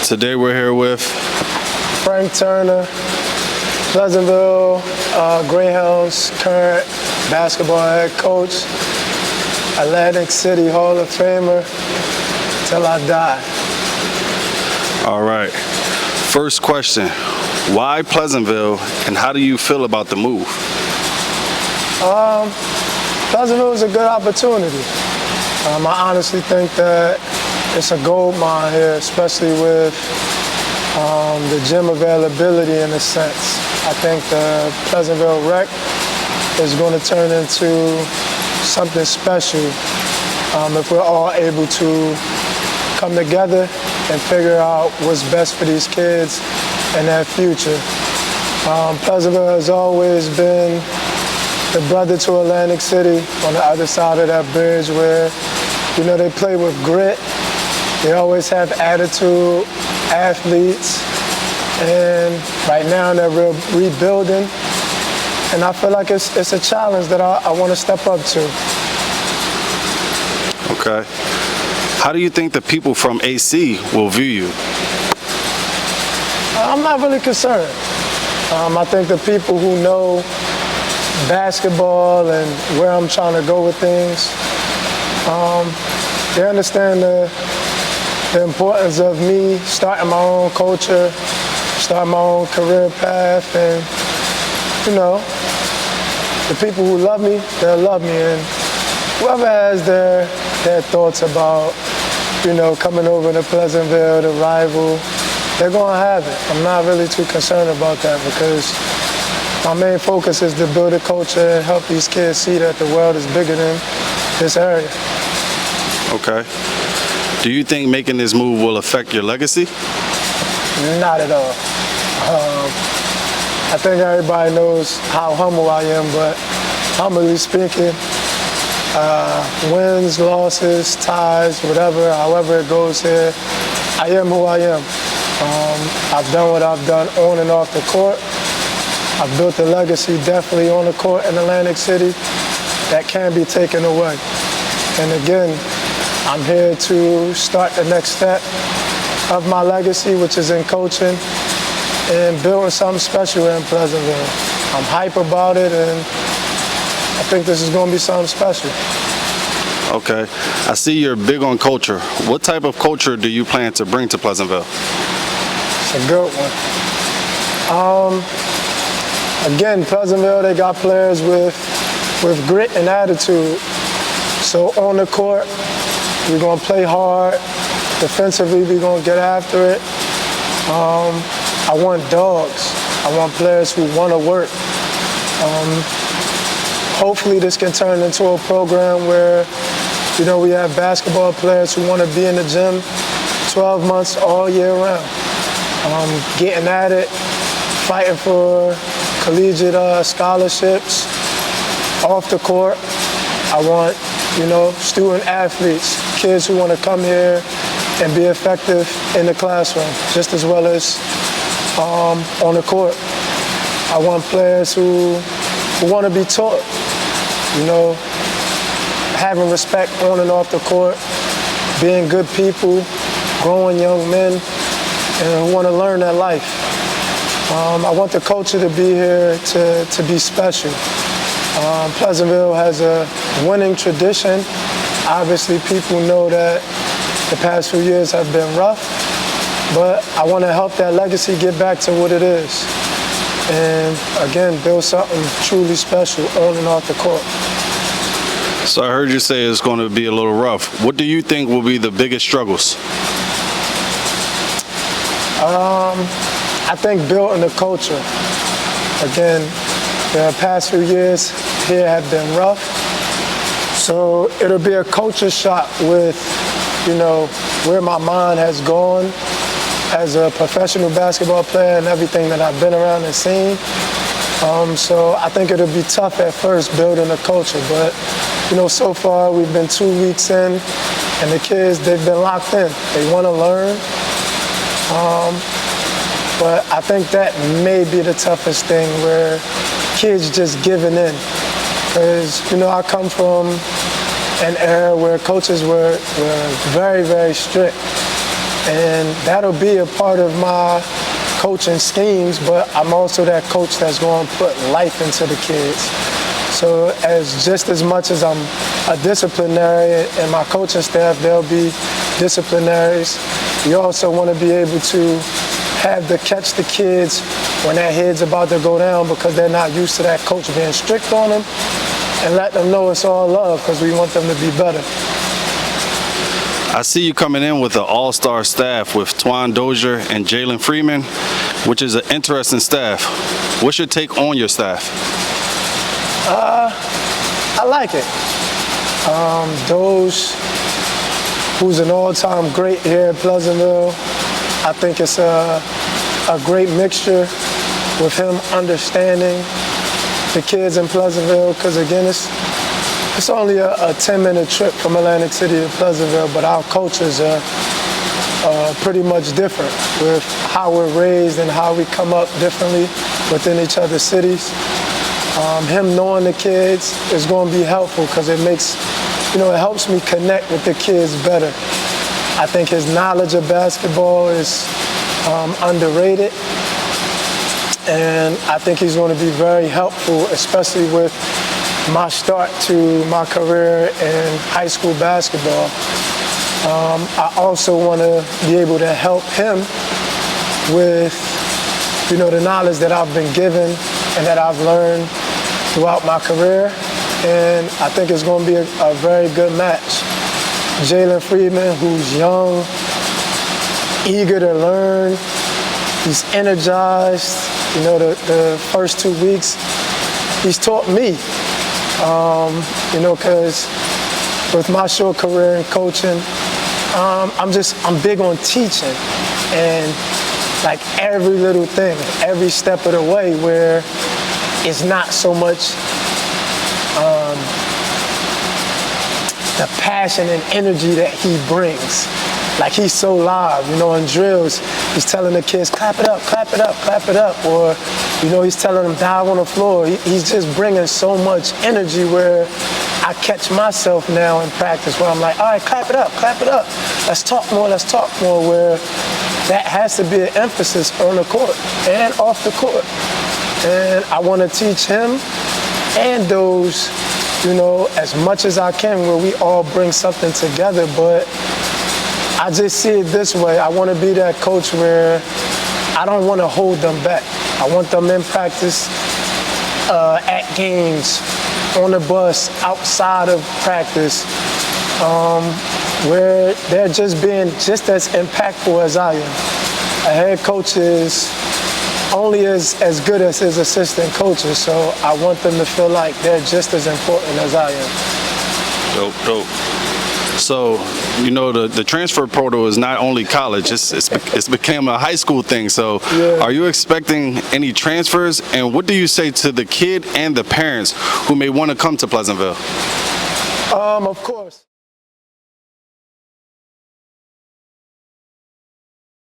Today we're here with Frank Turner, Pleasantville Greyhounds current basketball head coach, Atlantic City Hall of Famer till I die. All right. First question, why Pleasantville and how do you feel about the move? Pleasantville is a good opportunity. I honestly think that it's a gold mine here, especially with the gym availability in a sense. I think the Pleasantville Rec is going to turn into something special if we're all able to come together and figure out what's best for these kids and their future. Pleasantville has always been the brother to Atlantic City on the other side of that bridge where, you know, they play with grit. They always have attitude, athletes, and right now they're rebuilding. And I feel like it's a challenge that I want to step up to. Okay. How do you think the people from AC will view you? I'm not really concerned. I think the people who know basketball and where I'm trying to go with things, they understand the importance of me starting my own culture, starting my own career path, and, you know, the people who love me, they'll love me, and whoever has their thoughts about, you know, coming over to Pleasantville, the rival, they're going to have it. I'm not really too concerned about that because my main focus is to build a culture and help these kids see that the world is bigger than this area. Okay. Do you think making this move will affect your legacy? Not at all. I think everybody knows how humble I am, but humbly speaking, wins, losses, ties, whatever, however it goes here, I am who I am. I've done what I've done on and off the court. I've built a legacy definitely on the court in Atlantic City that can't be taken away. And again, I'm here to start the next step of my legacy, which is in coaching and building something special in Pleasantville. I'm hype about it, and I think this is going to be something special. Okay. I see you're big on culture. What type of culture do you plan to bring to Pleasantville? It's a good one. Again, Pleasantville, they got players with grit and attitude. So on the court, we're going to play hard. Defensively, we're going to get after it. I want dogs. I want players who want to work. Hopefully this can turn into a program where, you know, we have basketball players who want to be in the gym 12 months all year round. Getting at it, fighting for collegiate scholarships off the court. I want, you know, student athletes, kids who want to come here and be effective in the classroom, just as well as on the court. I want players who want to be taught, you know, having respect on and off the court, being good people, growing young men, and who want to learn that life. I want the culture to be here to be special. Pleasantville has a winning tradition. Obviously, people know that the past few years have been rough, but I want to help that legacy get back to what it is. And again, build something truly special on and off the court. So I heard you say it's going to be a little rough. What do you think will be the biggest struggles? I think building the culture. Again, the past few years here have been rough. So it'll be a culture shock with, you know, where my mind has gone as a professional basketball player and everything that I've been around and seen. So I think it'll be tough at first building a culture, but, you know, so far we've been 2 weeks in and the kids, they've been locked in. They want to learn. But I think that may be the toughest thing, where kids just giving in. Because, you know, I come from an era where coaches were very, very strict. And that'll be a part of my coaching schemes, but I'm also that coach that's going to put life into the kids. So just as much as I'm a disciplinary and my coaching staff, they'll be disciplinaries. We also want to be able to catch the kids when their head's about to go down because they're not used to that coach being strict on them, and let them know it's all love because we want them to be better. I see you coming in with an all-star staff with Twan Dozier and Jalen Freeman, which is an interesting staff. What's your take on your staff? I like it. Doge, who's an all-time great here at Pleasantville, I think it's a great mixture with him understanding the kids in Pleasantville, because again, it's only a 10-minute trip from Atlantic City to Pleasantville, but our cultures are pretty much different with how we're raised and how we come up differently within each other's cities. Him knowing the kids is going to be helpful because it helps me connect with the kids better. I think his knowledge of basketball is underrated, and I think he's going to be very helpful, especially with my start to my career in high school basketball. I also want to be able to help him with, the knowledge that I've been given and that I've learned throughout my career, and I think it's going to be a very good match. Jalen Freeman, who's young, eager to learn, he's energized. The first 2 weeks, he's taught me. Because with my short career in coaching, I'm big on teaching, and like every little thing, every step of the way, where it's not so much the passion and energy that he brings. Like he's so live, in drills, he's telling the kids, clap it up, clap it up, clap it up. Or, he's telling them dive on the floor. He's just bringing so much energy where I catch myself now in practice where I'm like, all right, clap it up, clap it up. Let's talk more, where that has to be an emphasis on the court and off the court. And I want to teach him and those, as much as I can, where we all bring something together. But I just see it this way. I want to be that coach where I don't want to hold them back. I want them in practice, at games, on the bus, outside of practice, where they're just being just as impactful as I am. A head coach is only as good as his assistant coaches, so I want them to feel like they're just as important as I am. Dope. So, the transfer portal is not only college, it's become a high school thing. So, yeah. Are you expecting any transfers? And what do you say to the kid and the parents who may want to come to Pleasantville? Of course.